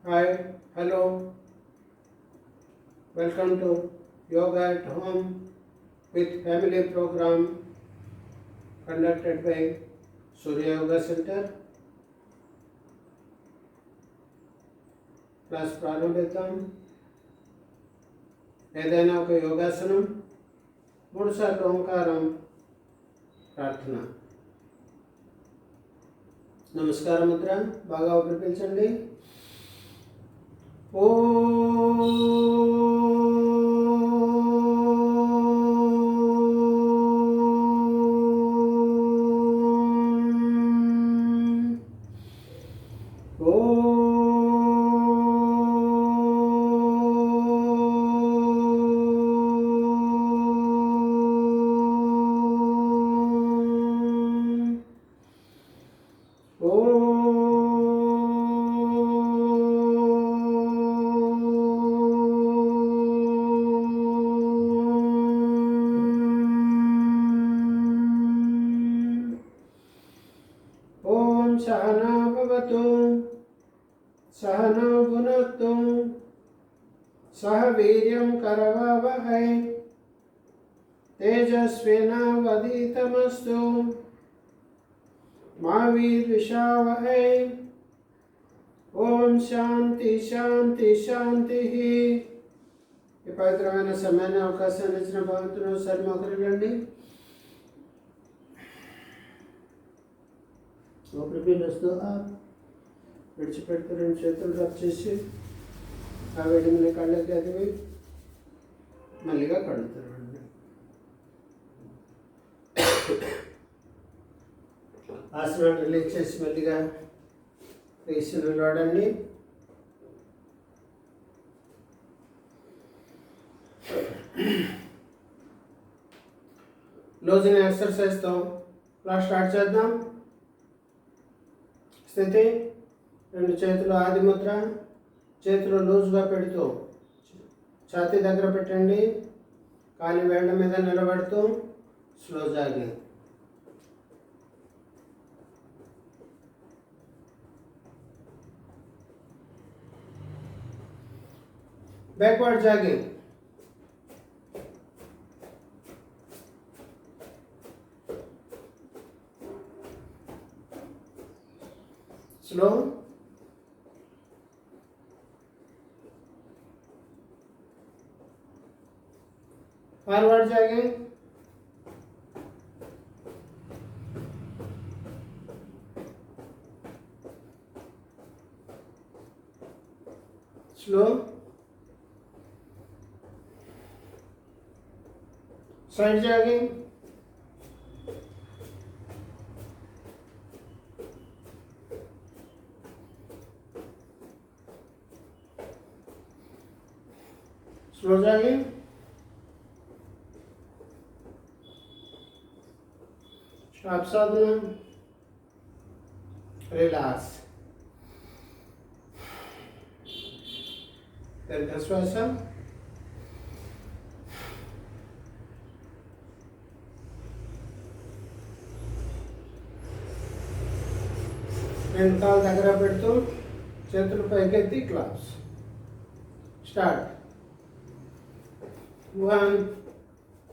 Hi, hello, welcome to Yoga at Home with Family program conducted by Surya Yoga Center. Class ప్రారంభిద్దాం. ఏదైనా ఒక యోగాసనం, 3 సార్లు ఓంకారం, ప్రార్థన. నమస్కార ముద్ర బాగా ఊపిరి పీల్చండి. ఓం सहना भवतु सहनौ भुनक्तु सह वीर्यं करवावहै तेजस्विनावधीतमस्तु मा विद्विषावहै. ఓం శాంతి శాంతి శాంతి. ఈ పవిత్రమైన సమయాన్ని అవకాశాన్ని ఇచ్చిన భగవంతుని ఒకసారి మొదలుగండి. ఊపిరి పీలుస్తూ విడిచిపెడుతూ 2 చేతులు రబ్ చేసి ఆ వేడిని కళ్ళకి అదివి మళ్ళీగా కడుగుతారండి. ఆసనాన్ని రిలీజ్ చేసి మళ్ళీగా వేసిన వాడండి. లోజింగ్ ఎక్సర్సైజ్తో క్లాస్ స్టార్ట్ చేద్దాం. స్థితి, 2 చేతులు ఆది ముద్ర, చేతులు లూజ్గా పెడుతూ ఛాతీ దగ్గర పెట్టండి. కాలి వేళ్ళ మీద నిలబడుతూ slow jogging. backward jogging. Slow. Forward jogging. Slow. Side jogging. Slow jogging. Stop sadhana. Relax. Dirghaswasa. రెండు కాలు దగ్గర పెడుతూ చేతులు పైకెత్తి క్లాప్స్. స్టార్ట్. 1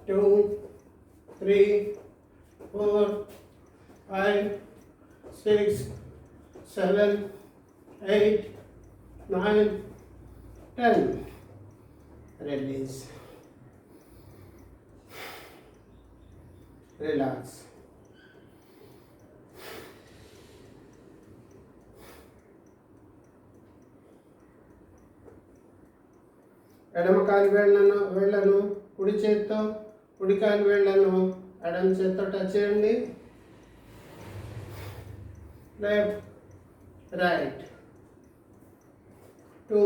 2 3 4 5 6 7 8 9 10. Release. Relax. ఎడమ కాలి వేళ్లను కుడి చేత్తో, కుడి కాలి వేళ్లను ఎడమ చేత్తో టచ్ చేయండి. Left right 2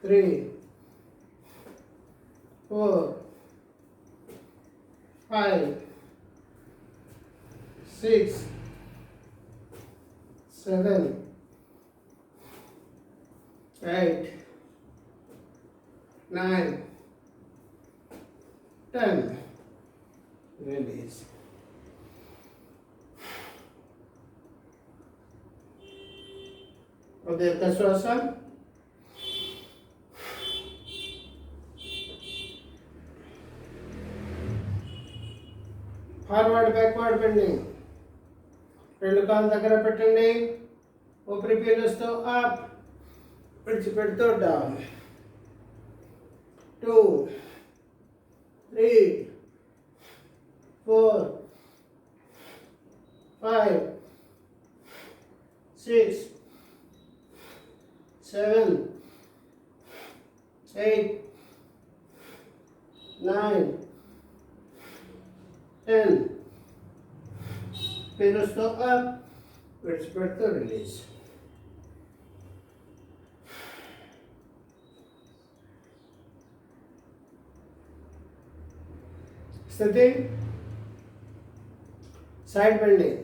3 4 5 6 7 8 9 10. Release. ఒక దీర్ఘ శ్వాస. Forward backward bending. రెండు కాళ్ళు దగ్గర పెట్టండి. ఊపిరి పీలుస్తూ అప్, విడిచిపెడుతూ డౌన్. 2 3 4 5 6 7 8 9 10. పీలుస్తూ అప్, విడిచిపెడుతూ రిలీజ్. స్థితి. Side bending.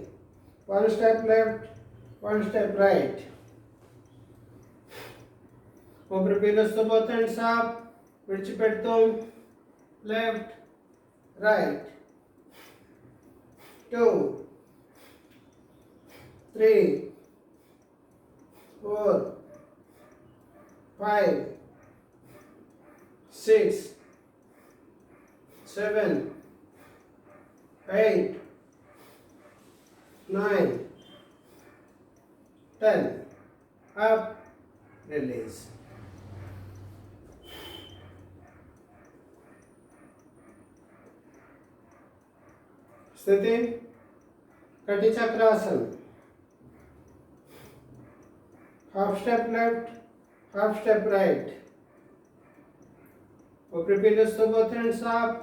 1 step left, 1 step right. ఊపిరి పీలుస్తూ both hands up, విడిచిపెడుతూ లెఫ్ట్ రైట్. 2 3 4 5 6 7 8 9 10. Up, release. స్థితి. కటి చక్రాసన్. Half step left, half step right. ఊపిరి పీలుస్తూ both hands up,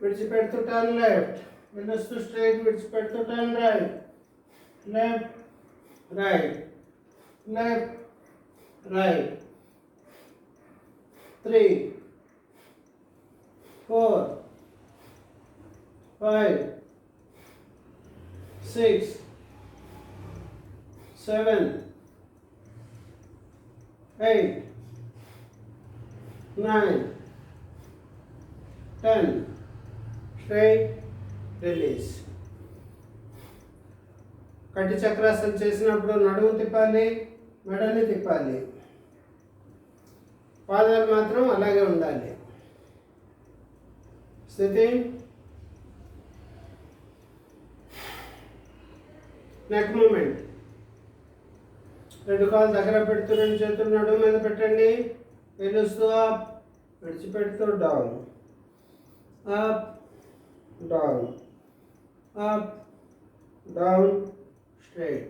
విడిచిపెడుతూ టర్న్ లెఫ్ట్. పీలుస్తూ స్ట్రైట్, విడిచిపెడుతూ turn right. Left right, left right. 3 4 5 6 7 8 9 10. Straight, release. కటి చక్రాసనం చేసినప్పుడు నడుము తిప్పాలి, మెడని తిప్పాలి. పాదాలు మాత్రం అలాగే ఉండాలి. స్థితి. Neck movement. రెండు కాళ్ళు దగ్గర పెడుతూ రెండు చేతులు నడుము మీద పెట్టండి. పీలుస్తూ అప్, విడిచిపెడుతూ down. Up down, up down, straight.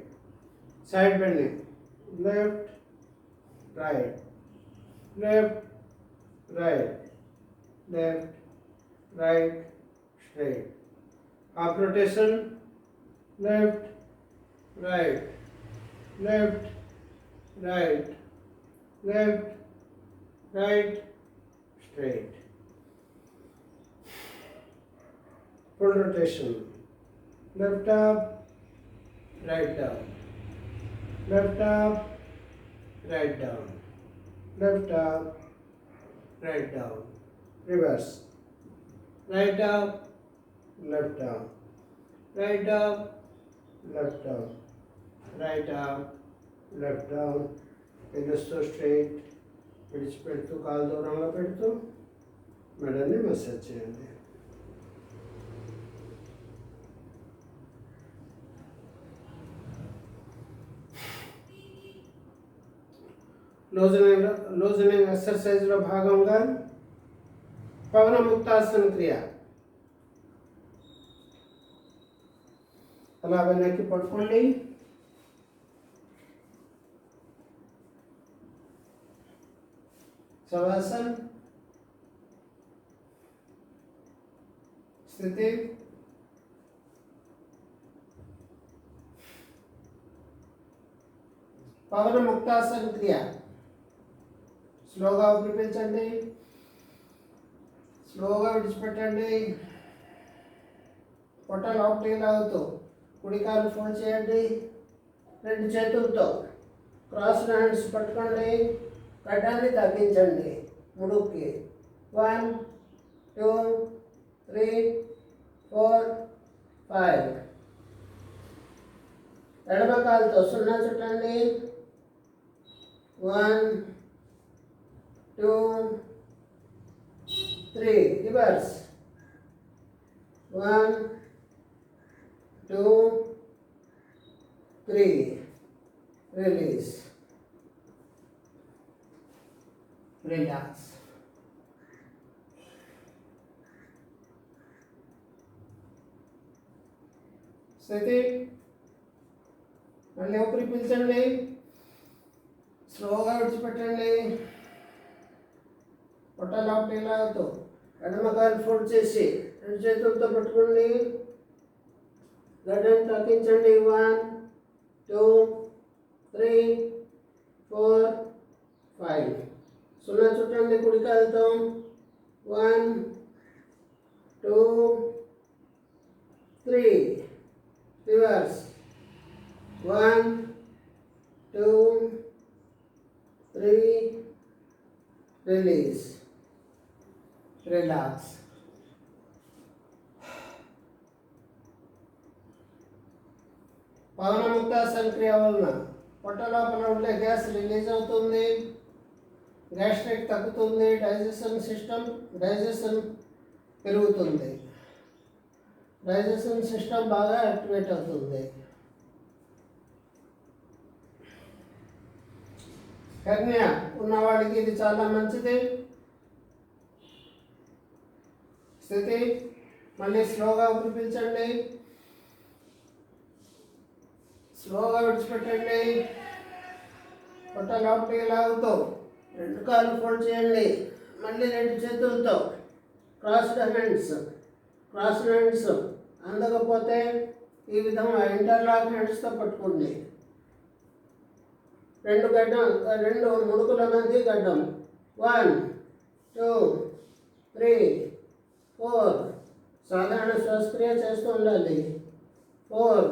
Side bending. Left right, left right, left right, straight. Half rotation. Left right, left right, left right, straight. Full rotation. Left up, right down, left up, right down, left up, right down. Reverse. Right up, left down, right up, left down, right up, left down. పీలుస్తూ straight, విడిచిపెడుతూ కాలు దూరంలో పెడుతూ మెడని massage చేయండి. Loosening ఎక్సర్సైజ్లో భాగంగా పవన ముక్తాసన క్రియ. అలా వెనక్కి పడుకోండి. శవాసన్. స్థితి. పవన ముక్తాసన క్రియ. స్లోగా ఊపిరి పీల్చండి, స్లోగా విడిచిపెట్టండి. పొట్ట లోపలికి లాగుతూ కుడి కాలు ఫోల్డ్ చేయండి. రెండు చేతులతో క్రాస్ హ్యాండ్స్ పట్టుకోండి. గడ్డాన్ని తగ్గించండి ముడుక్కి. 1 2 3 4 5. ఎడమ కాలుతో సున్నా చుట్టండి. 1, 2, 3. Reverse. 1, 2, 3. Release. Relax. స్థితి మళ్ళీ ఊపిరి పీల్చండి, స్లోగా విడిచిపెట్టండి. పొట్ట లోపలికి లాగుతూ ఎడమ కాలు ఫోల్డ్ చేసి రెండు చేతులతో పట్టుకోండి. గడ్డని తగ్గించండి. 1, 2, 3, 4, 5. సున్నా చుట్టండి కుడి కాలుతో. 1, 2, 3. Reverse. 1, 2, 3. Release. Relax. పవన ముక్తాసన క్రియ వలన పొట్ట లోపల ఉండే గ్యాస్ రిలీజ్ అవుతుంది, గ్యాస్ట్రిక్ తగ్గుతుంది, డైజెషన్ పెరుగుతుంది, డైజెషన్ సిస్టమ్ బాగా యాక్టివేట్ అవుతుంది. హెర్నియా ఉన్నవాడికి ఇది చాలా మంచిది. స్థితి మళ్ళీ స్లోగా ఊపిరి పీల్చండి, స్లోగా విడిచిపెట్టండి. పొట్ట లోపలికి లాగుతూ రెండు కాళ్ళు ఫోల్డ్ చేయండి. మళ్ళీ రెండు చేతులతో క్రాస్డ్ హ్యాండ్స్ అందకపోతే ఈ విధంగా ఇంటర్లాక్ హ్యాండ్స్తో పట్టుకోండి. రెండు ముడుకుల మధ్య గడ్డం. 1, 2, 3, 4. సాధారణ శ్వాసక్రియ చేస్తూ ఉండాలి. 4,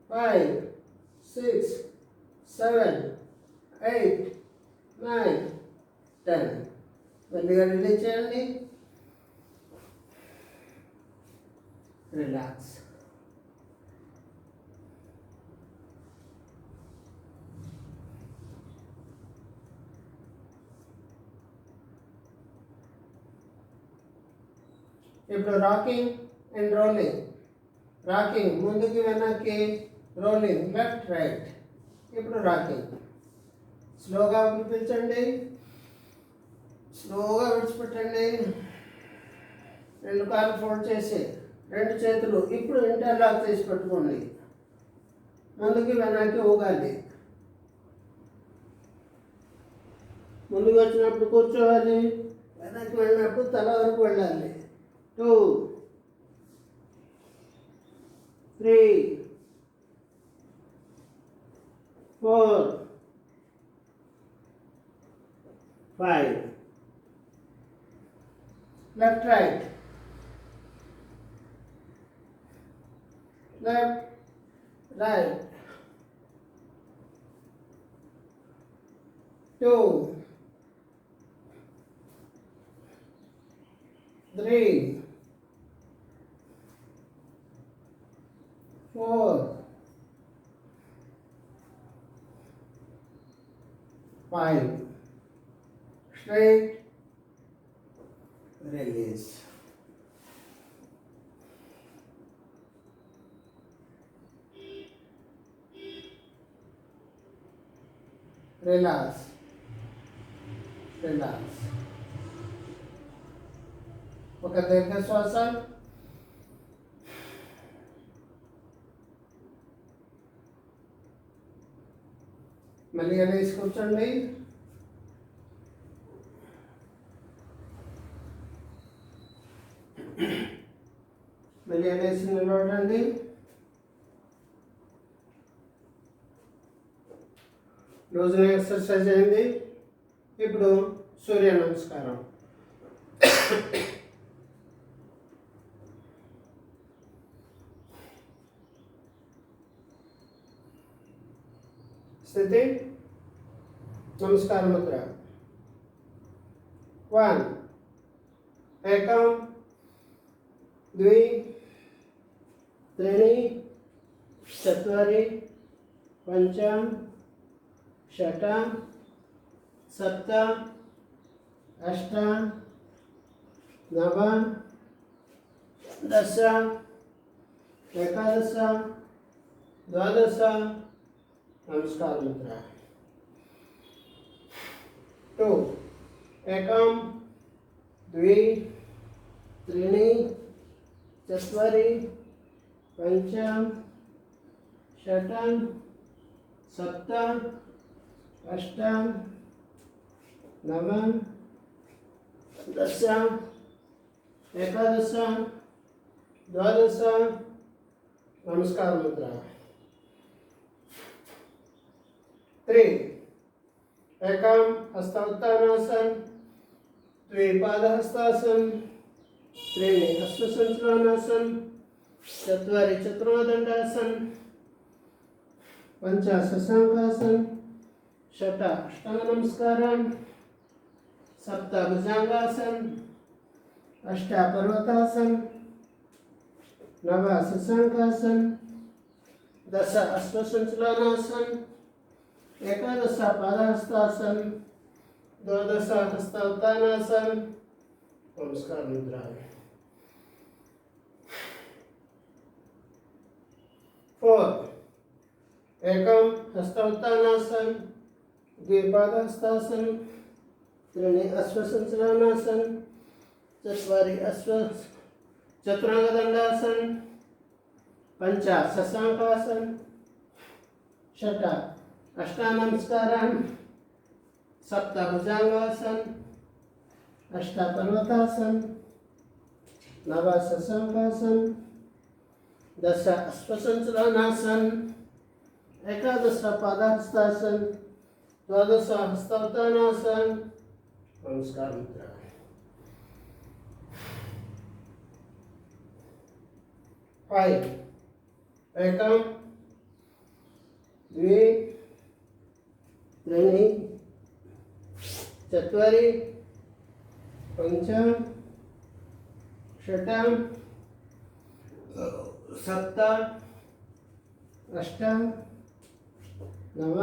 5, 6, 7, 8, 9, 10. మెల్లిగా రిలీజ్ చేయండి. రిలాక్స్. ఇప్పుడు రాకింగ్ అండ్ రోలింగ్. రాకింగ్ ముందుకి వెనక్కి, రోలింగ్ లెఫ్ట్ రైట్. ఇప్పుడు రాకింగ్. స్లోగా పిలిపించండి, స్లోగా విడిచిపెట్టండి. రెండు కాళ్ళు ఫోల్డ్ చేసి రెండు చేతులు ఇప్పుడు ఇంటర్లాక్ చేసి పెట్టుకోండి. ముందుకి వెనక్కి ఊగాలి. ముందుకు వచ్చినప్పుడు కూర్చోవాలి, వెనక్కి వెళ్ళినప్పుడు తల వరకు వెళ్ళాలి. 2, 3, 4, 5. Left right. Left right. 2, 3, 4, 5. Straight. Release. Relax. ఒక దీర్ఘ శ్వాస. మళ్ళీ అనేసి కూర్చోండి. మళ్ళీ అనేసి నిలబడండి. రోజున ఎక్సర్సైజ్ అయింది. ఇప్పుడు సూర్య నమస్కారం. స్థితి నమస్కార ముద్ర. 1, ఏకం, 2, 3, 4, 5, 6, सप्त अष्ट नव दश एकादश द्वादश नमस्कार मुद्रा 2 एकम द्वि त्रीणि चत्वारि पंच षट् सप्त अष्ट नव दश एकादश द्वादश नमस्कार मुद्रा 3 एकम हस्तावत्तानासन द्विपादहस्तासन त्रीणि अश्वसंचलनासन चत्वारि चतुर्दंडासन पंच शशांकासन षट् अष्टांग नमस्कारं सप्त भुजंगासन अष्ट पर्वतासन नव शशांकासन दश अश्वसंचलनासन एकादश पादहस्तासन द्वादश हस्तावत्तानासन नमस्कार मुद्रा 4 एकम हस्तावत्तानासन द्विपादहस्तासन त्रीणि अश्वसंचलनासन चत्वारि चतुरंगदंडासन पंच शशांकासन षट् अष्टांग नमस्कारं सप्त भुजंगासन अष्ट पर्वतासन नव शशांकासन दश अश्वसंचलनासन एकादश पादहस्तासन द्वादश हस्तावत्तानासन नमस्कार मुद्रा 5 एकम द्वि त्रीणि चत्वारि पंच षट् सप्त अष्ट नव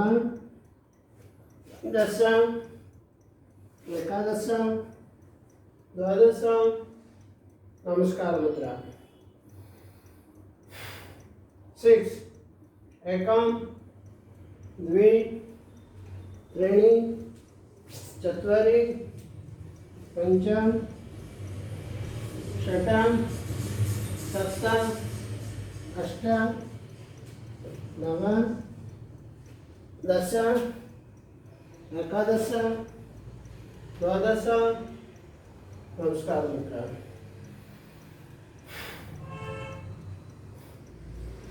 दश एकादश द्वादश नमस्कार मुद्रा 6 एकम द्वि त्रीणि चत्वारि पंच षट् सप्त अष्ट नव दश एकादश द्वादश नमस्कार मुद्रा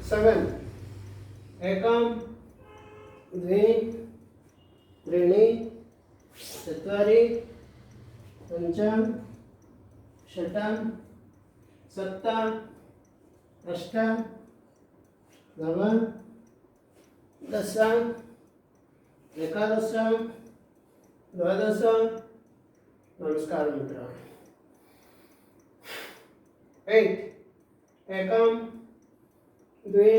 7 एकम द्वि त्रीणि चत्वारि पंच षट् सप्त अष्ट नव दश एकादश द्वादश नमस्कार मुद्रा 8 एकम द्वि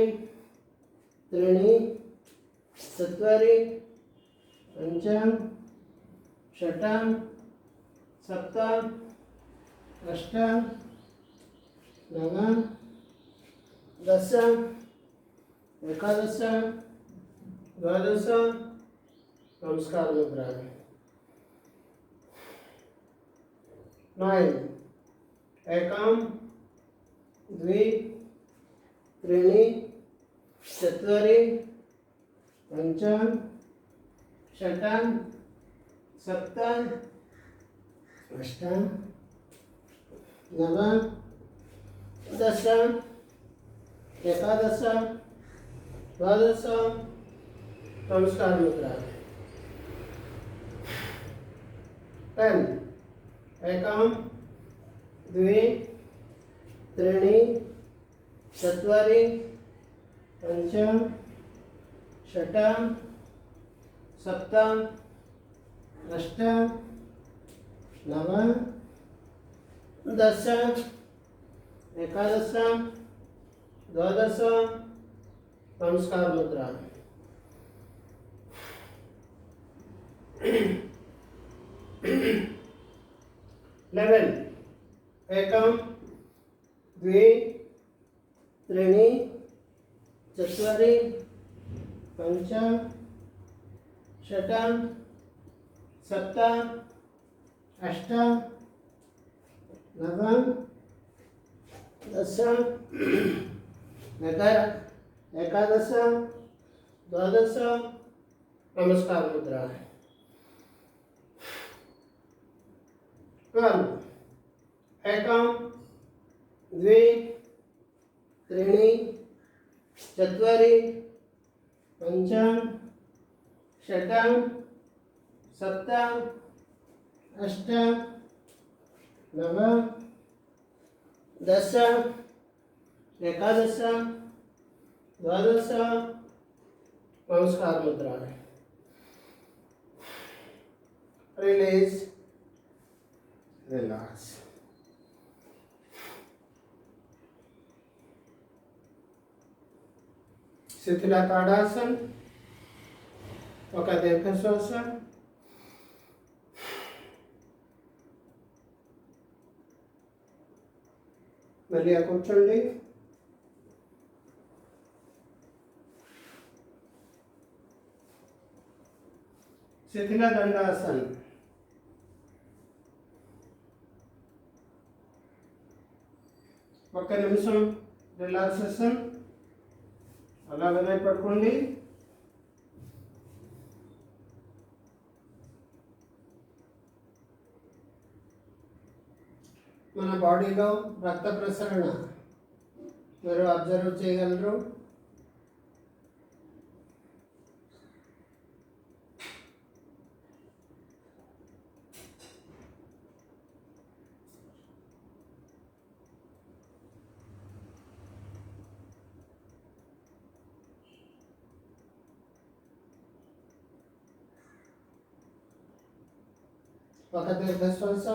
त्रीणि चत्वारि पंच षट् सप्त अष्ट नव दश एकादश द्वादश नमस्कार मुद्रा 9 एकम द्वि त्रीणि चत्वारि पंच षट् सप्त अष्ट नव दश एकादश द्वादश नमस्कार मुद्रा 10 एकम द्वि त्रीणि चत्वारि पंच षट् सप्त अष्ट नव दश एकादश द्वादश नमस्कार मुद्रा 11 एकं द्वे त्रीणि चत्वारि पञ्च षट् सप्त अष्ट नव दश एकादश द्वादश नमस्कार मुद्रा 12 एकं द्वे त्रीणि चत्वारि पञ्च षट् सप्त अष्ट नव दश एकादश द्वादश नमस्कार मुद्रा रिलीज रिलैक्स शिथिला ताड़ासन ఒక దీర్ఘ శ్వాస మళ్ళీ కూర్చోండి శిథిల దండాసన్ ఒక్క నిమిషం రిలాక్సేషన్ అలాగనే పడుకోండి మన బాడీలో రక్త ప్రసరణ మీరు అబ్జర్వ్ చేయగలరు ఒక దీర్ఘ శ్వాస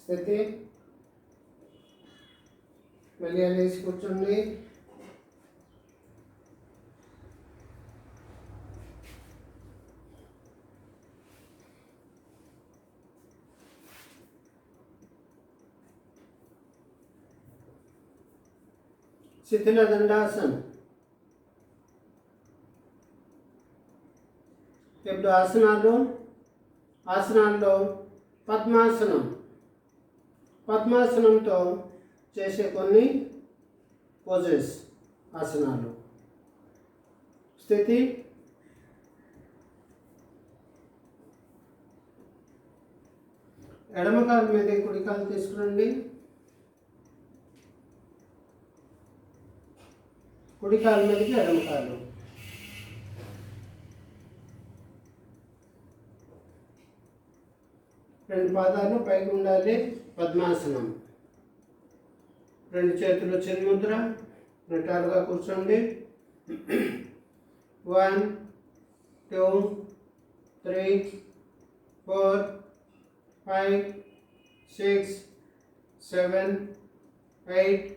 స్థితి మళ్ళీ అనేసి కూర్చోండి శిథిల దండాసన్ ఇప్పుడు ఆసనాల్లో పద్మాసనంతో చేసే కొన్ని పోజెస్ ఆసనాలు స్థితి ఎడమ కాలు మీద కుడి కాలు తీసుకురండి కుడి కాలు మీదకి ఎడమ కాలు రెండు పాదాలు పైకి ఉండాలి పద్మాసనం రెండు చేతులు చిన్ముద్ర నిటారుగా కూర్చోండి 1 2 3 4 5 6 7 8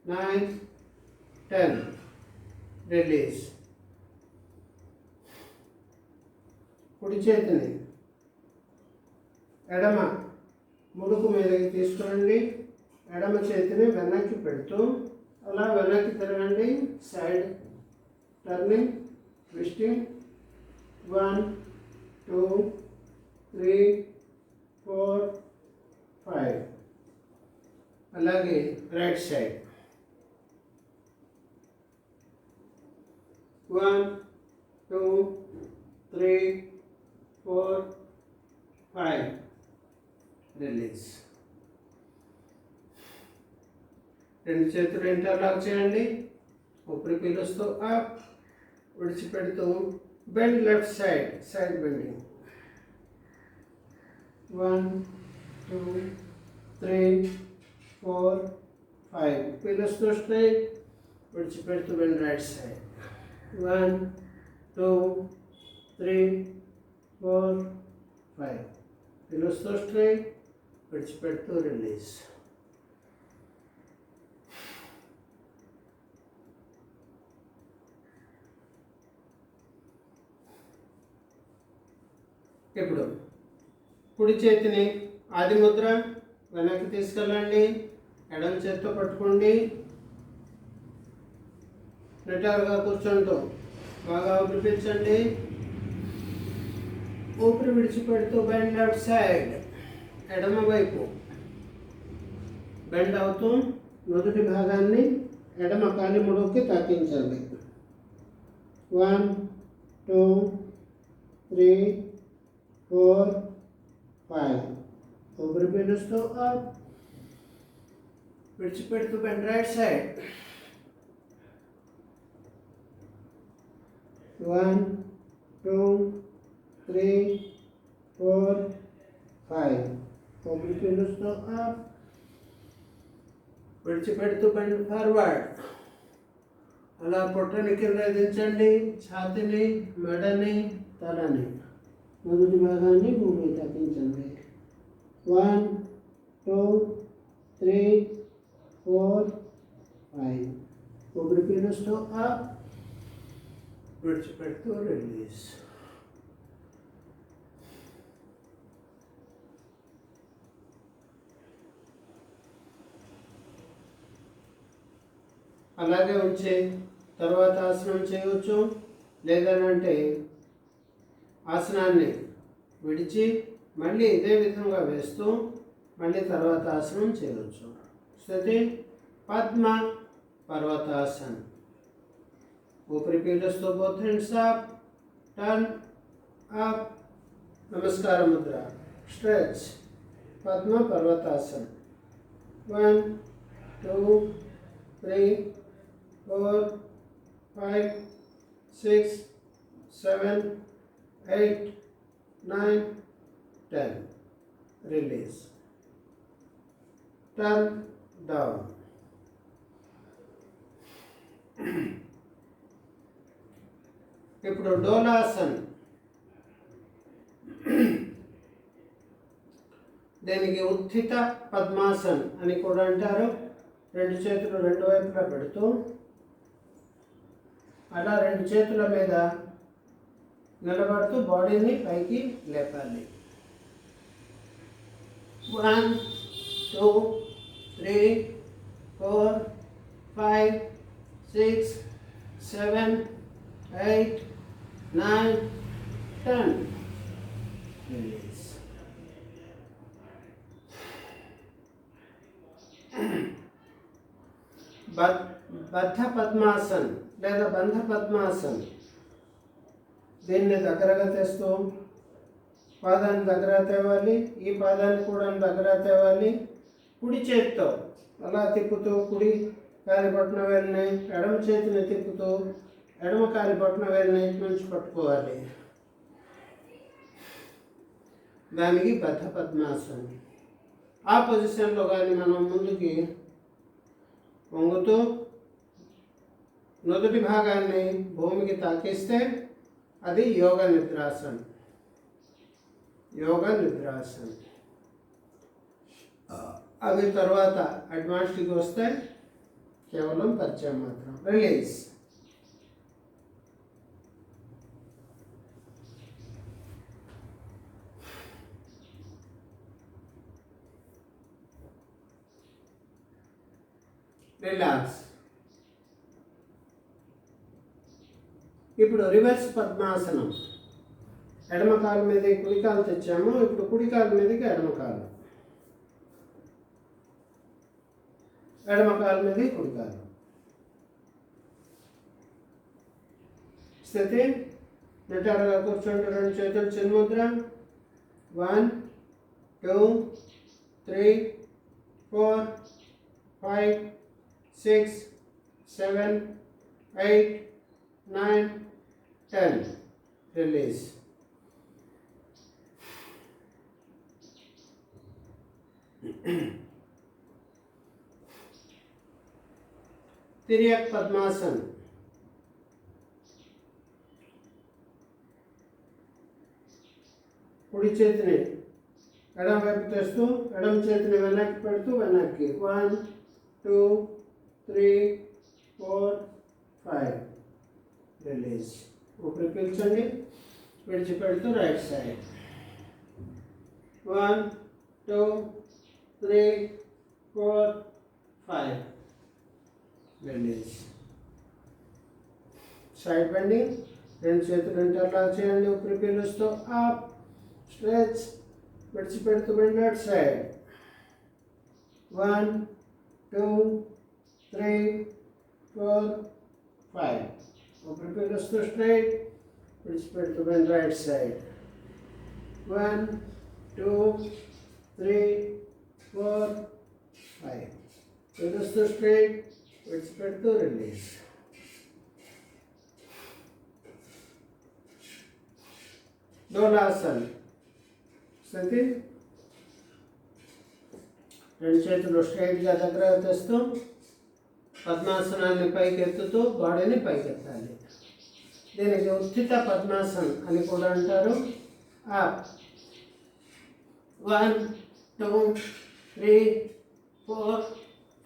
9 10 రిలీజ్ కుడి చేతిని ఎడమ ముడుకు మీదకి తీసుకురండి ఎడమ చేతిని వెనక్కి పెడుతూ అలా వెనక్కి తిరగండి సైడ్ టర్నింగ్ ట్విస్టింగ్ 1 2 3 4 5 అలాగే రైట్ సైడ్ 1 2 3 4 5 రిలీజ్ రెండు చేతులు ఇంటర్లాక్ చేయండి ఊపిరి పీలుస్తూ అప్ విడిచిపెడుతూ బెండ్ లెఫ్ట్ సైడ్ బెండింగ్ 1 2 3 4 5 పీలుస్తూ స్ట్రైట్ విడిచిపెడుతూ బెండ్ రైట్ సైడ్ 1 2 3 4 5 పీలుస్తూ స్ట్రైట్ విడిచిపెడుతూ రిలీజ్ కుడి చేతిని ఆది ముద్ర వెనక్కి తీసుకెళ్ళండి, ఎడమ చేత్తో పట్టుకోండి, నిటారుగా కూర్చుంటూ బాగా ఊపిరి పీల్చండి, ఊపిరి విడిచిపెడుతూ బెండ్ అవుట్ సైడ్, ఎడమ వైపు బెండ్ అవుతూ నుదుటి భాగాన్ని ఎడమ కాలి ముడుకి తాకించండి. 1 2 3 4 5. ఊపిరి పీలుస్తూ అప్, విడిచిపెడుతూ బెండ్ రైట్ సైడ్. 1 2 3 4 5. ఊపిరి పీలుస్తూ అప్, విడిచిపెడుతూ బెండ్ ఫార్వర్డ్. అలా పొట్టని కింద దించండి, ఛాతిని, మెడని, తలని, మొదటి భాగాన్ని భూమి తగ్గించండి. 1 2 3 4 5. ఊపిరి పీలుస్తూ అప్, విడిచిపెడుతూ రిలీజ్. అలాగే ఉంచి తర్వాత ఆసనం చేయవచ్చు, లేదనంటే ఆసనాన్ని విడిచి మళ్ళీ ఇదే విధంగా వేస్తూ మళ్ళీ తర్వాత ఆసనం చేయవచ్చు. స్థితి పద్మ పర్వతాసన్. ఊపిరి పీలుస్తూ both hands up, turn up, నమస్కార ముద్ర, స్ట్రెచ్, పద్మ పర్వతాసన్. 1 2 3 4 5 6 7 8 9 10. Release. Turn down. ఇప్పుడు డోలాసన్. దీనికి ఉత్థిత పద్మాసన్ అని కూడా అంటారు. రెండు చేతులు రెండు వైపులా పెడుతూ అలా రెండు చేతుల మీద నిలబడుతూ బాడీని పైకి లేపాలి. 1 2 3 4 5 6 7 8 9 10. Release. బద్ధ పద్మాసన్ లేదా బంధ పద్మాసన్. దీన్ని దగ్గరగా తెస్తూ పాదాన్ని దగ్గర తేవాలి, ఈ పాదాన్ని కూడా దగ్గర తేవాలి. కుడి చేతితో అలా తిప్పుతూ కుడి కాలి బొటన వేలిని, ఎడమ చేతిని తిప్పుతూ ఎడమ కాలి బొటన వేలిని నుంచి పట్టుకోవాలి. దానికి బద్ధ పద్మాసన్. ఆ పొజిషన్లో కానీ మనం ముందుకి వంగుతూ నుదుటి భాగాన్ని భూమికి తాకిస్తే అది యోగ నిద్రాసన్. యోగ నిద్రాసన్. అవి తర్వాత అడ్వాన్స్డ్కి వస్తే కేవలం పరిచయం మాత్రం. రిలీజ్. రిలాక్స్. ఇప్పుడు రివర్స్ పద్మాసనం. ఎడమ కాలు మీద కుడి కాలు తెచ్చాము, ఇప్పుడు కుడి కాలు మీదకి ఎడమ కాలు, ఎడమ కాలు మీద కుడి కాలు. స్థితి నిటారుగా కూర్చోండి, రెండు చేతులు చిన్ముద్ర. 1 2 3 4 5 6 7 8 9 10. Release. తిర్యక్ పద్మాసన్. కుడి చేతిని ఎడమ వైపు తెస్తూ ఎడమ చేతిని వెనక్కి పెడుతూ వెనక్కి. 1 2 3 4 5. రిలీజ్. ఊపిరి పీల్చండి, విడిచిపెడుతూ right side. 1 2 3 4 5. Release. Side bending. రెండు చేతులు ఇంటర్లాక్ చేయండి. ఊపిరి పీలుస్తూ అప్ స్ట్రెచ్. విడిచిపెడుతూ బెండ్ అట్ సైడ్. 1 2 3 4 5. ఊపిరి పీలుస్తూ స్ట్రైట్. విడిచిపెడుతూ బెండ్ రైట్ సైడ్. 1 2 3 4 5. పీలుస్తూ స్ట్రైట్. విడిచిపెడుతూ రిలీజ్. డోలాసన్ స్థితి. రెండు చేతులు స్ట్రైట్గా దగ్గర తెస్తూ పద్మాసనాన్ని పైకి ఎత్తుతూ బాడీని పైకి ఎత్తాలి. దీనికి ఉత్థిత పద్మాసన్ అని కూడా అంటారు. అప్ 1 2 3 4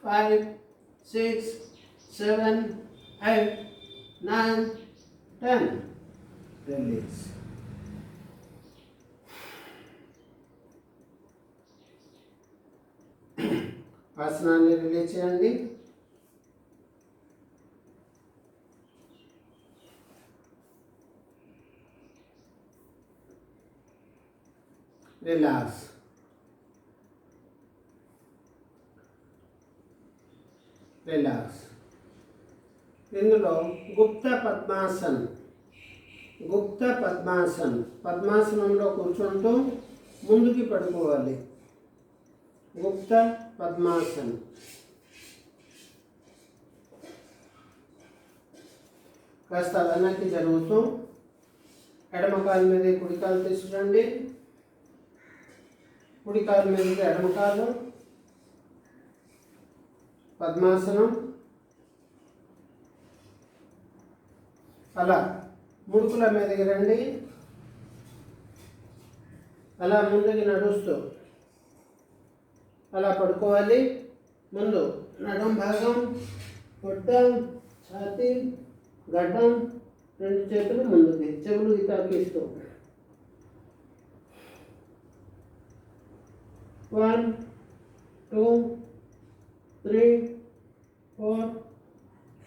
5 6 7 8 9 10. రిలీజ్. ఆసనాన్ని రిలీజ్ చేయండి. రిలాక్స్. రిలాక్స్. ఇందులో గుప్త పద్మాసన్. గుప్త పద్మాసన్. పద్మాసనంలో కూర్చుంటూ ముందుకి పడుకోవాలి. గుప్త పద్మాసన్. కాస్త వెనక్కి జరుగుతూ ఎడమ కాలు మీద కుడి కాలు తీసుకురండి. కుడి కాలు మీద ఎడమ కాలు. పద్మాసనం. అలా ముడుకుల మీదకి రండి. అలా ముందుకి నడుస్తూ అలా పడుకోవాలి. ముందు నడుం భాగం, పొట్ట, ఛాతీ, గడ్డం, రెండు చేతులు ముందుకి, చెవులు తాకిస్తూ. 1 2 3 4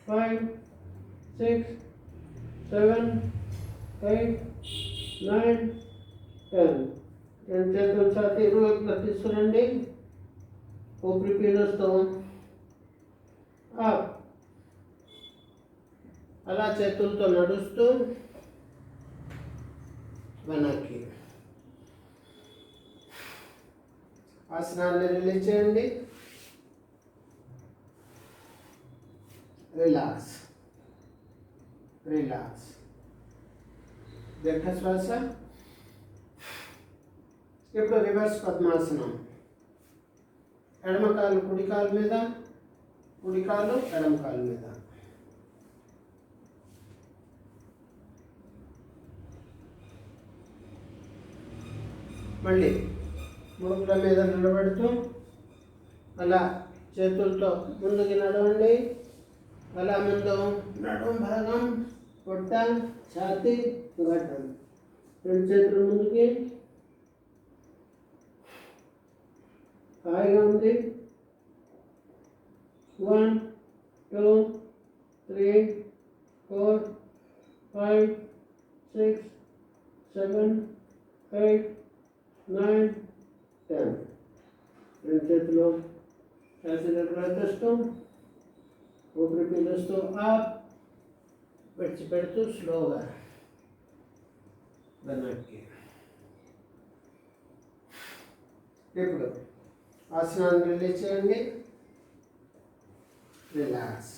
5 6 7 8 9 10. రెండు చేతులు ఛాతీ ఇరువైపులా తీసుకురండి. ఊపిరి పీలుస్తూ అప్. అలా చేతులతో నడుస్తూ వెనక్కి. ఆసనాన్ని రిలీజ్ చేయండి. రిలాక్స్. రిలాక్స్. దీర్ఘ శ్వాస. ఇప్పుడు రివర్స్ పద్మాసనం. ఎడమ కాలు కుడి కాలు మీద, కుడి కాలు ఎడమ కాలు మీద. మళ్ళీ ముడుకుల మీద నిలబెడుతూ అలా చేతులతో ముందుకి నడవండి. అలా ముందు నడుం భాగం, పొట్ట, ఛాతీ, గడ్డం, రెండు చేతులు ముందుకి. హాయిగా ఉంది. 1 2 3 4 5 6 7 8 9 10. రెండు చేతులు ఛాతీ దగ్గర తెస్తూ ఊపిరి పీలుస్తూ అప్. విడిచిపెడుతూ స్లోగా వెనక్కి. ఇప్పుడు ఆసనాన్ని రిలీజ్ చేయండి. రిలాక్స్.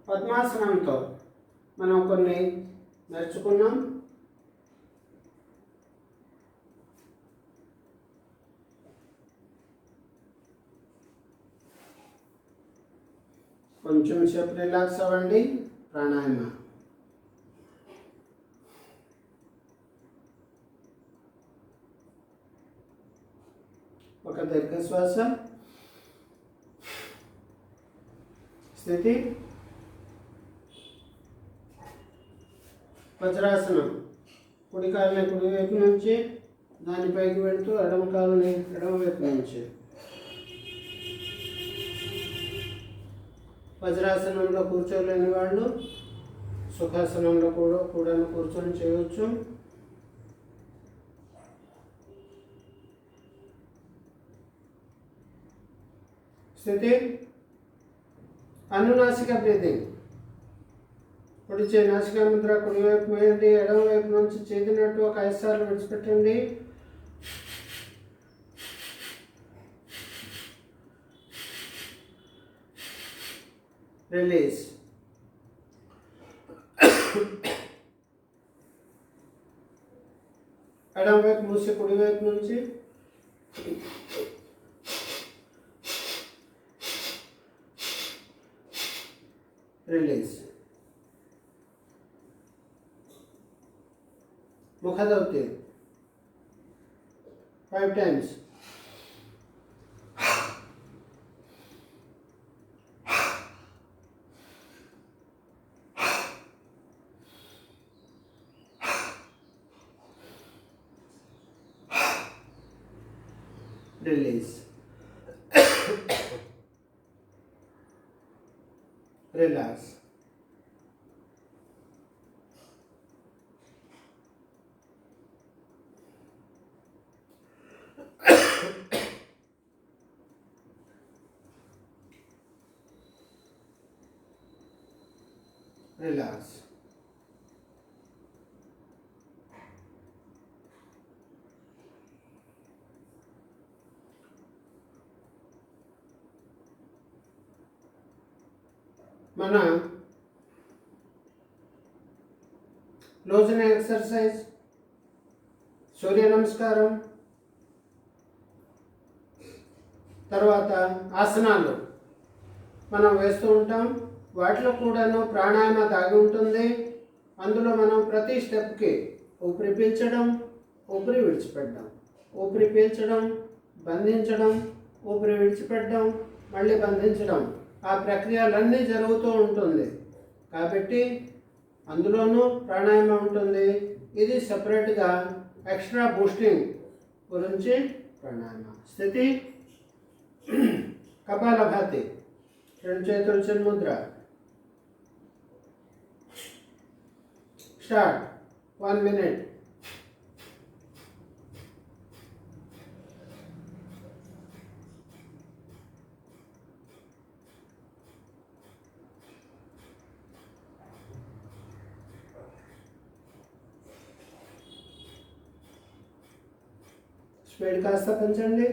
పద్మాసనంతో మనం కొన్ని నేర్చుకున్నాం. కొంచెం సేపు రిలాక్స్ అవ్వండి. ప్రాణాయామ. ఒక దీర్ఘ శ్వాస స్థితి. వజ్రాసనం. కుడి కాలుని కుడివైపు నుంచి దానిపైకి వెళుతూ ఎడమ కాలుని ఎడమవైపు నుంచి. వజ్రాసనంలో కూర్చోలేని వాళ్ళు సుఖాసనంలో కూడా కూర్చొని చేయవచ్చు. స్థితి అనునాసిక బ్రీదింగ్. కుడి చేయి నాసికా ముద్ర, కుడివైపు వేయండి, ఎడమవైపు నుంచి చేతినట్టు ఒక 5 సార్లు విడిచిపెట్టండి. రిలీజ్. ఎడమవైపు మూసి కుడివైపు నుంచి release. ముఖదౌతి 5 times. Release. Relax. Relax. మన లోజన ఎక్సర్సైజ్, సూర్య నమస్కారం, తర్వాత ఆసనాలు మనం వేస్తూ ఉంటాం. వాటిలో కూడాను ప్రాణాయామ దాగి ఉంటుంది. అందులో మనం ప్రతి స్టెప్కి ఊపిరి పీల్చడం, ఊపిరి విడిచిపెట్టడం, ఊపిరి పీల్చడం, బంధించడం, ఊపిరి విడిచిపెట్టడం, మళ్ళీ బంధించడం, ఆ ప్రక్రియలన్నీ జరుగుతూ ఉంటుంది. కాబట్టి అందులోనూ ప్రాణాయామం ఉంటుంది. ఇది సపరేట్గా ఎక్స్ట్రా బూస్టింగ్ గురించి ప్రాణాయామం. స్థితి కపాలభాతి. 2 చేతులు చిన్ముద్ర. స్టార్ట్. 1 minute. స్పీడ్ కాస్త పెంచండి.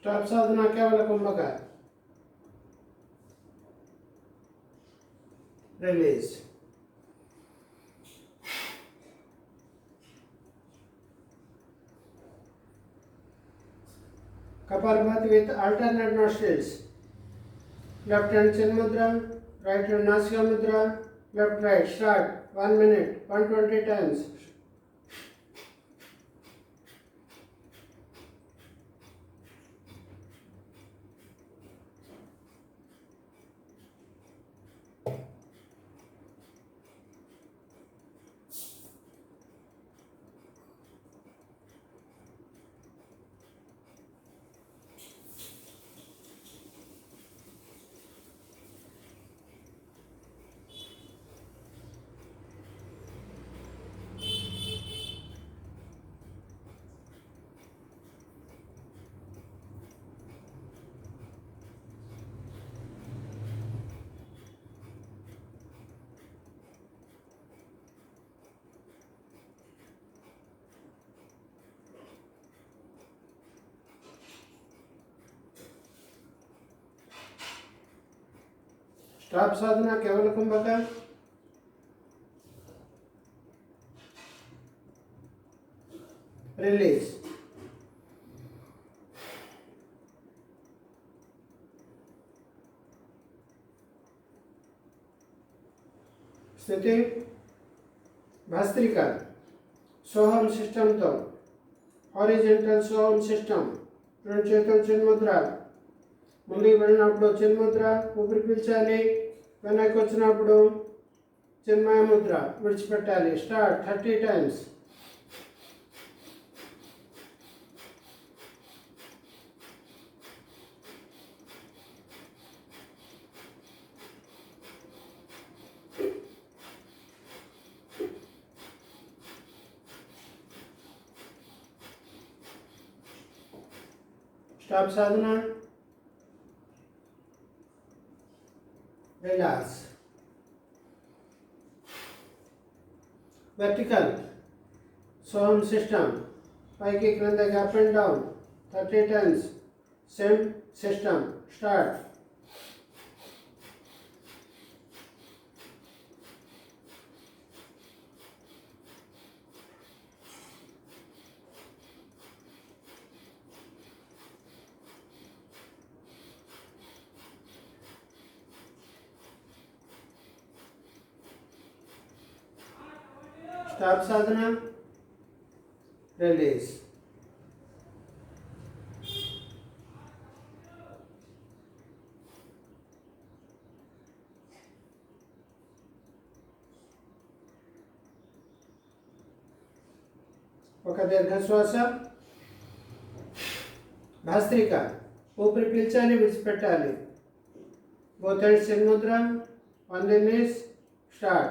स्टॉप साधना केवल कुंभक. रिलीज. कपालभाति with alternate nostrils. Left hand chin mudra, right hand nasika mudra, left right. Start. 1 minute, 120 times. Stop साधना केवल कुंभक रिलीज स्थिति भस्त्रिका सोहम सिस्टम तो హారిజాంటల్ సోహం సిస్టమ్ రెండు చేతులు చిన్ముద్ర ముందుకు వెళ్ళినప్పుడు చిన్ముద్ర ఊపిరి పీల్చాలి వెనక్కి వచ్చినప్పుడు చిన్మయ ముద్ర విడిచిపెట్టాలి స్టార్ట్ 30 టైమ్స్ स्टॉप साधना रिलैक्स वर्टिकल सोहम सिस्टम पैकी क्रिंदకి up and down 30 times same system start stop साधना रिलीज ఒక దీర్ఘ శ్వాస భస్త్రిక ఊపిరి పీల్చాలి విడిచిపెట్టాలి both hands in mudra on the knees start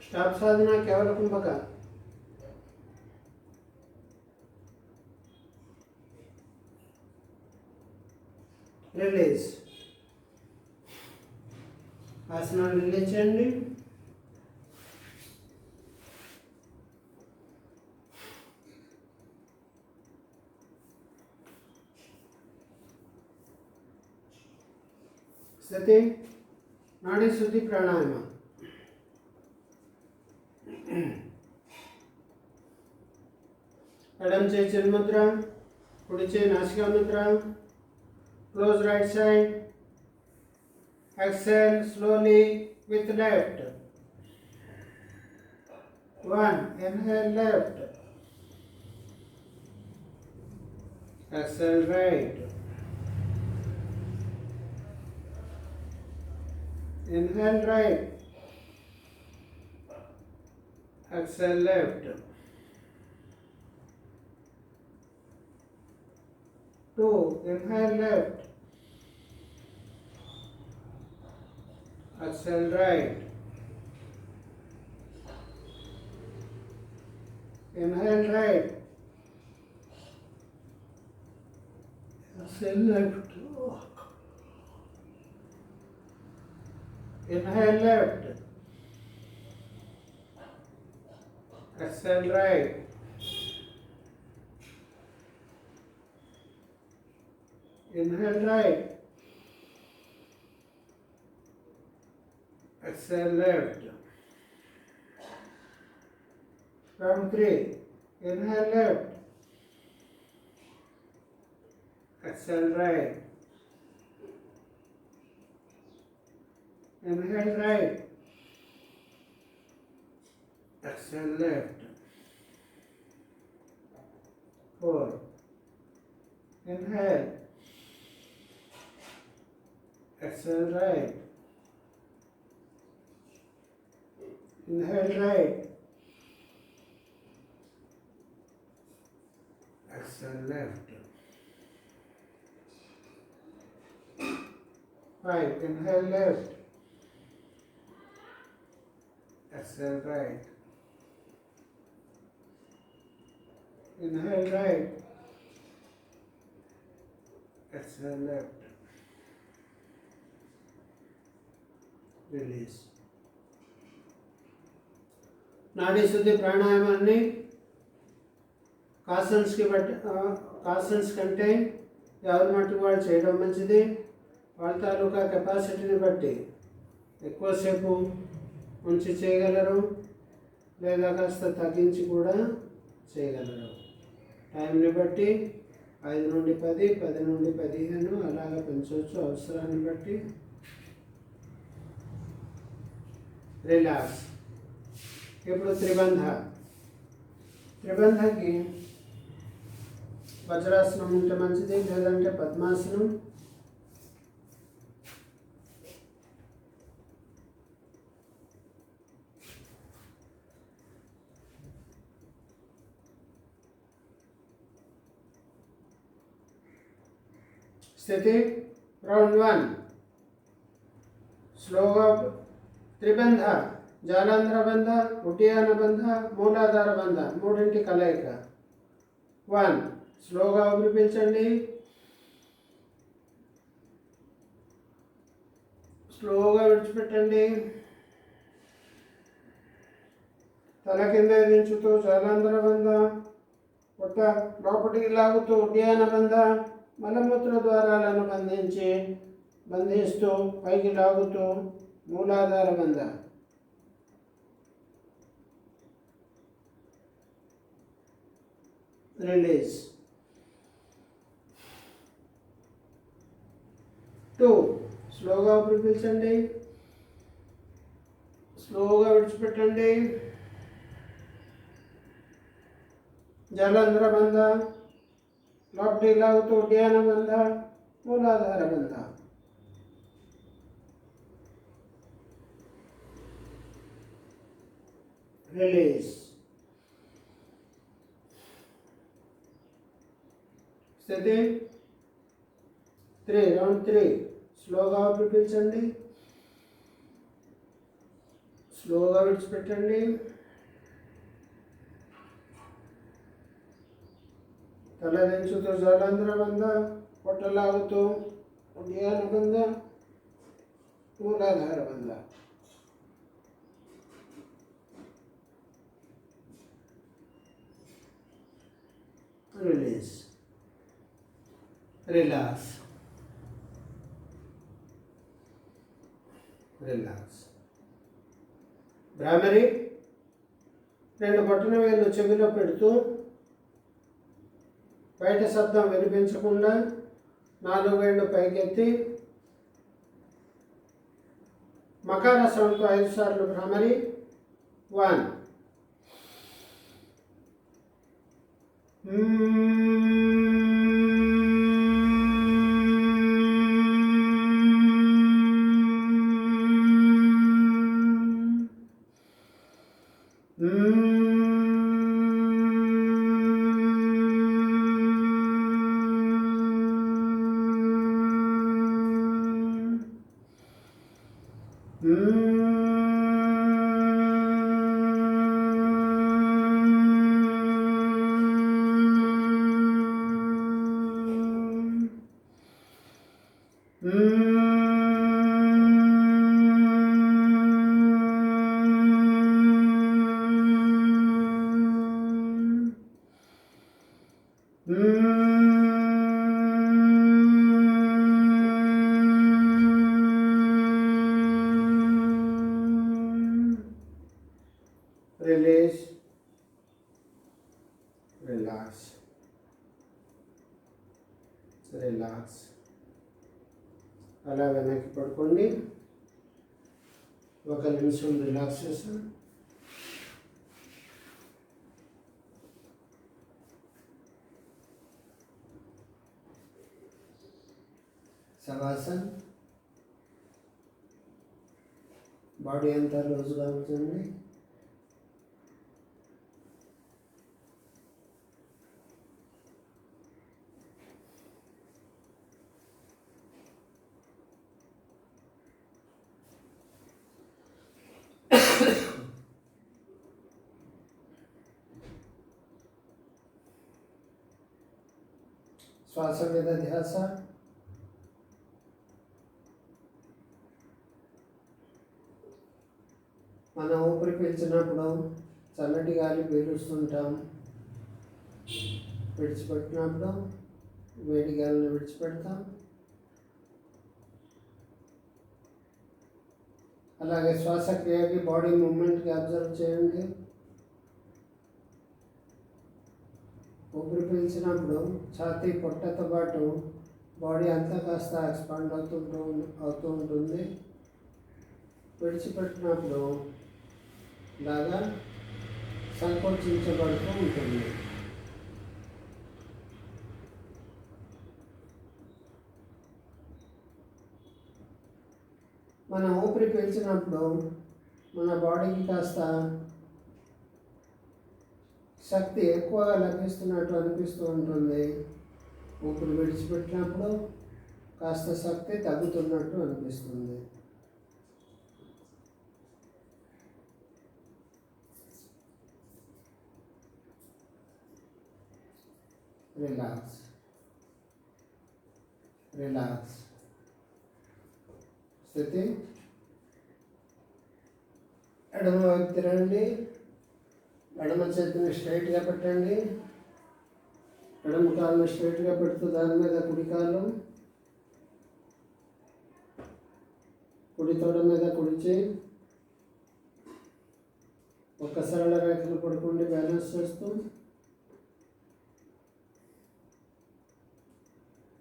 stop साधना केवल कुंभक रिलीज आसनाన్ని రిలీజ్ చేయండి స్థితి నాడీ శుద్ధి ప్రాణాయామ एडम से चिन्ह मुद्रा कुड़ी से नासिका मुद्रा close right side exhale slowly with left 1 inhale left exhale right inhale right exhale left 2 inhale left exhale right inhale right exhale left inhale left exhale right inhale right exhale left round 3 inhale left exhale right inhale right exhale left Inhale. Exhale right. Inhale right. Exhale left. 5. Inhale left. Exhale right. Inhale right. Exhale left. Release. నాడీ శుద్ధి ప్రాణాయామాన్ని కాసన్స్ కంటే ఎవరి మట్టుకు వాళ్ళు చేయడం మంచిది. వాళ్ళ తాలూకా కెపాసిటీని బట్టి ఎక్కువసేపు ఉంచి చేయగలరు, లేదా కాస్త తగ్గించి కూడా చేయగలరు. టైంని బట్టి 5 నుండి 10, 10 నుండి 15 అలాగా పెంచవచ్చు అవసరాన్ని బట్టి. రిలాక్స్. ఇప్పుడు త్రిబంధకి వజ్రాసనం ఉంటే మంచిది, లేదంటే పద్మాసనం. స్థితి రౌండ్ 1. స్లోగా త్రిబంధ, జాలాంధ్ర బంధ, ఉడ్డయాన బంధ, మూలాధార బంధ మూడింటి కలయిక. 1. స్లోగా ఊపిరి పీల్చండి. స్లోగా విడిచిపెట్టండి. తల కింద దించుతూ జాలాంధ్ర బంధ, పొట్ట లోపటికి లాగుతూ ఉడ్డయాన బంధ, మలమూత్ర ద్వారాలను బంధిస్తూ పైకి లాగుతూ మూలాధార బంధ. రిలీజ్. 2. స్లోగా ఊపిరి పీల్చండి. స్లోగా విడిచిపెట్టండి. జలాంధ్ర బంధ, లోపటి లాగుతూ ఉడ్డయాన బంధ, మూలాధార బంధ. రిలీజ్. స్థితి 3. రౌండ్ 3. స్లోగా ఊపిరి పీల్చండి. స్లోగా విడిచిపెట్టండి. తల దించుతూ జాలాంధ్ర బంధ, పొట్ట లాగుతూ ఉడ్డయాన బంధ, మూలాధార బంధ. రిలీజ్. రిలాక్స్. భ్రామరి 2 బొటన వేళ్ళు చెవిలో పెడుతూ బయట శబ్దం వినిపించకుండా 4 వేళ్ళు పైకెత్తి మకార సౌండ్తో 5 సార్లు భ్రామరి. 1. Release, relax, relax. అలా వెనక్కి పడుకోండి. 1 నిమిషం రిలాక్సేషన్. శవాసన్. బాడీ అంతా లూజ్గా ఉంటుంది. శ్వాస మీద ధ్యాస. మనం ఊపిరి పీల్చినప్పుడు చల్లటి గాలి పీలుస్తుంటాం, విడిచిపెట్టినప్పుడు వేడి గాలిని విడిచిపెడతాం. అలాగే శ్వాసక్రియకి బాడీ మూమెంట్కి అబ్జర్వ్ చేయండి. ఊపిరి పీల్చినప్పుడు ఛాతీ పొట్టతో పాటు బాడీ అంతా కాస్త ఎక్స్పాండ్ అవుతూ ఉంటుంది. విడిచిపెట్టినప్పుడు ఇలాగా సంకోచించబడుతూ ఉంటుంది. మనం ఊపిరి పీల్చినప్పుడు మన బాడీకి కాస్త శక్తి ఎక్కువగా లభిస్తున్నట్టు అనిపిస్తూ ఉంటుంది. ఊపిరి విడిచిపెట్టినప్పుడు కాస్త శక్తి తగ్గుతున్నట్టు అనిపిస్తుంది. Relax, relax. స్థితి. ఎడమ వైపు తిరగండి. ఎడమ చేతిని స్ట్రైట్గా పెట్టండి. ఎడమ కాలుని స్ట్రైట్గా పెడుతూ దాని మీద కుడి కాలు, కుడి తోడ మీద కుడి చేయి. ఒక సరళ రేఖలు పడుకోండి, బ్యాలెన్స్ చేస్తూ.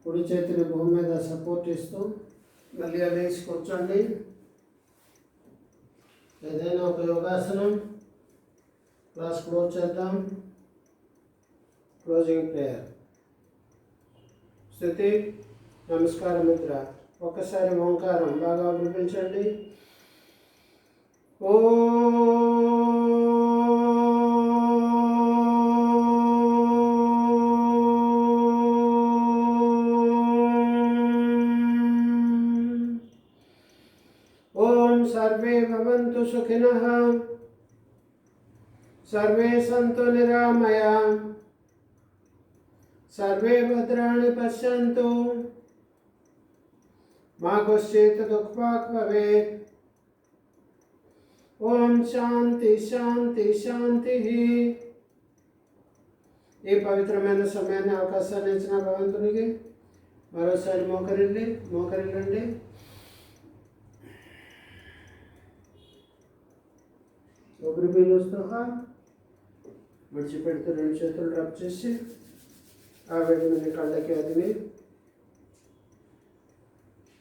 కుడి చేతిని భూమి మీద సపోర్ట్ ఇస్తూ మళ్ళీ లేచి కూర్చోండి. ఏదైనా ఒక యోగాసనం. క్లాస్ క్లోజ్ చేద్దాం. Closing prayer. స్థితి. నమస్కారం ముద్ర. ఒక్కసారి ఓంకారం బాగా వినిపించండి. ఓ सर्वे भवन्तु सुखिनः, सर्वे सन्तु निरामया, सर्वे भद्राणि पश्यन्तु, मा कश्चित् दुःखभाग् भवेत्। ओम शांति शांति शांति। ఈ పవిత్రమైన సమయాన్ని అవకాశాన్ని ఇచ్చిన భగవంతునికి మరోసారి మోకరిల్లండి. ఊపిరి పీలుస్తూ విడిచిపెడుతూ రెండు చేతులు రబ్ చేసి ఆ వేడి మీద కళ్ళకి అదిమి